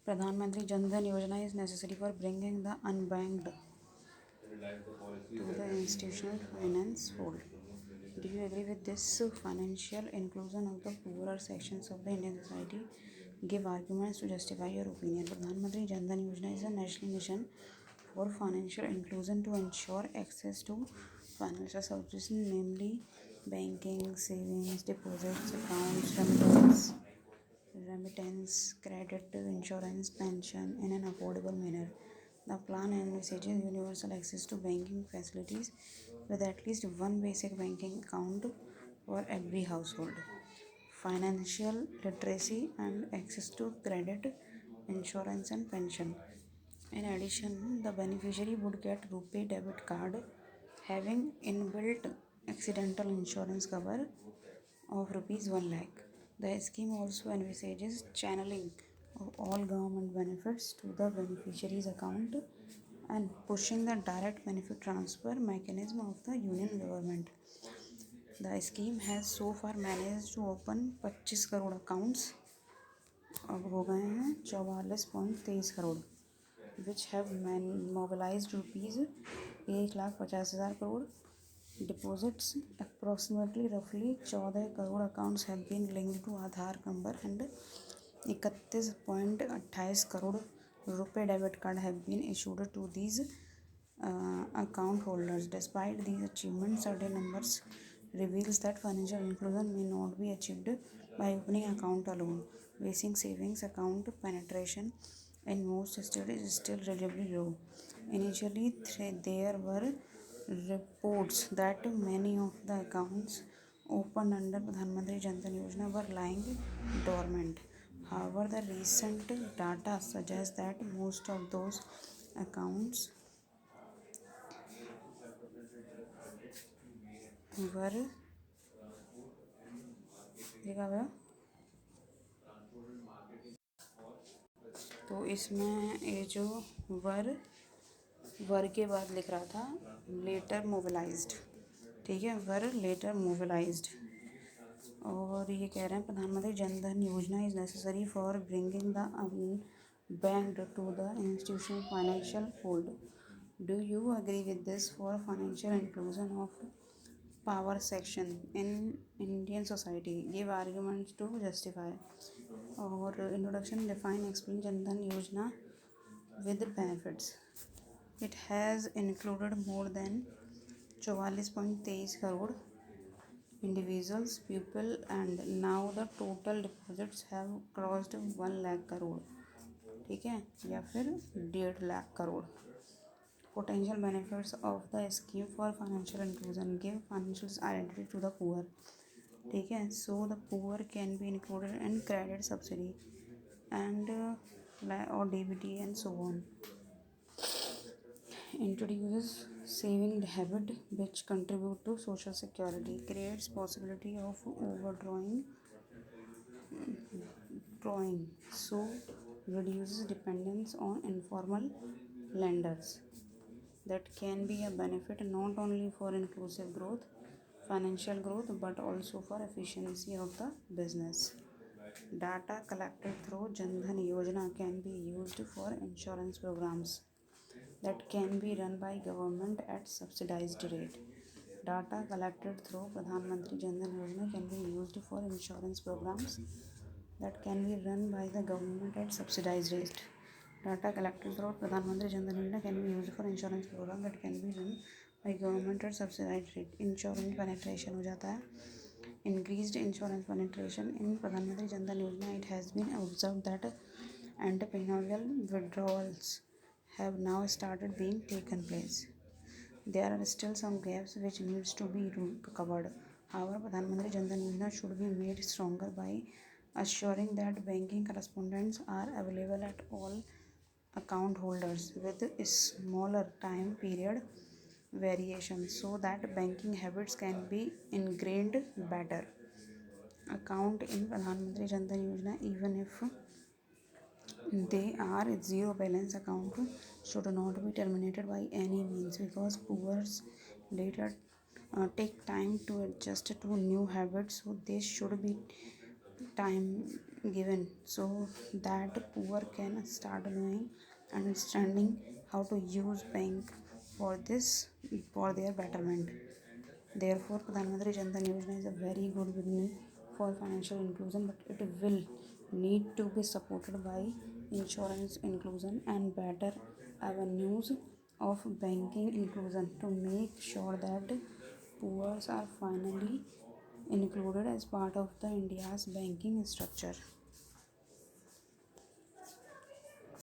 Pradhan Mantri Jan Dhan Yojana is necessary for bringing the unbanked to the institutional finance fold. Do you agree with this? Financial inclusion of the poorer sections of the Indian society. Give arguments to justify your opinion. Pradhan Mantri Jan Dhan Yojana is a national mission for financial inclusion to ensure access to financial services, namely banking, savings, deposits, accounts, remittance, credit, insurance, pension in an affordable manner. The plan envisages universal access to banking facilities with at least one basic banking account for every household, financial literacy, and access to credit, insurance, and pension. In addition, the beneficiary would get RuPay debit card having inbuilt accidental insurance cover of rupees 1 lakh. The scheme also envisages channeling of all government benefits to the beneficiary's account and pushing the direct benefit transfer mechanism of the union government. The scheme has so far managed to open 25 crore accounts, अब हो गए हैं 44.23 crore, which have mobilized rupees 1,50,000 crore. Deposits approximately roughly 14 crore accounts have been linked to Aadhaar number and 31.28 crore RuPay debit card have been issued to these account holders. Despite these achievements, certain numbers reveals that financial inclusion may not be achieved by opening account alone. Basic savings account penetration in most states is still relatively low. Initially, there were reports that many of the accounts opened under Pradhan Mantri Jan Dhan Yojana were lying dormant. However, the recent data suggests that most of those accounts were देखा गया। तो इसमें ये जो वर के बाद लिख रहा था लेटर मोबिलाइज्ड, ठीक है, वर लेटर मोबिलाइज्ड। और ये कह रहे हैं प्रधानमंत्री Jan Dhan Yojana is necessary for bringing the unbanked to the institutional financial fold. Do you agree with this for financial inclusion of power section in Indian society? Give arguments to justify. Or introduction, define, explain Jan Dhan Yojana with benefits. It has included more than 44.23 crore individuals, people, and now the total deposits have crossed 1 lakh crore, ठीक है, या फिर 1.5 lakh crore. Potential benefits of the scheme for financial inclusion. Give financial identity to the poor, ठीक है, so the poor can be included in credit subsidy and or DBT and so on. Introduces saving habit which contribute to social security. Creates possibility of drawing, so reduces dependence on informal lenders. That can be a benefit not only for inclusive growth, financial growth, but also for efficiency of the business. Data collected through Jan Dhan Yojana can be used for insurance programs that can be run by government at subsidized rate. Data collected through Pradhan Mantri Jan Dhan Yojana can be used for insurance programs that can be run by the government at subsidized rate. Data collected through Pradhan Mantri Jan Dhan Yojana can be used for insurance program that can be run by government at subsidized rate. Insurance penetration हो जाता है. Increased insurance penetration in Pradhan Mantri Jan Dhan Yojana. It has been observed that entrepreneurial withdrawals have now started being taken place. There are still some gaps which needs to be covered. However, Pradhan Mantri Jan Dhan Yojana should be made stronger by assuring that banking correspondents are available at all account holders with a smaller time period variation so that banking habits can be ingrained better. Account in Pradhan Mantri Jan Dhan Yojana, even if they are zero balance account, should not be terminated by any means because poors later take time to adjust to new habits, so they should be time given so that poor can start knowing understanding how to use bank for this for their betterment. Therefore, Pradhan Mantri Jan Dhan Yojana is a very good beginning for financial inclusion, but it will need to be supported by insurance inclusion and better avenues of banking inclusion to make sure that poor are finally included as part of the India's banking structure.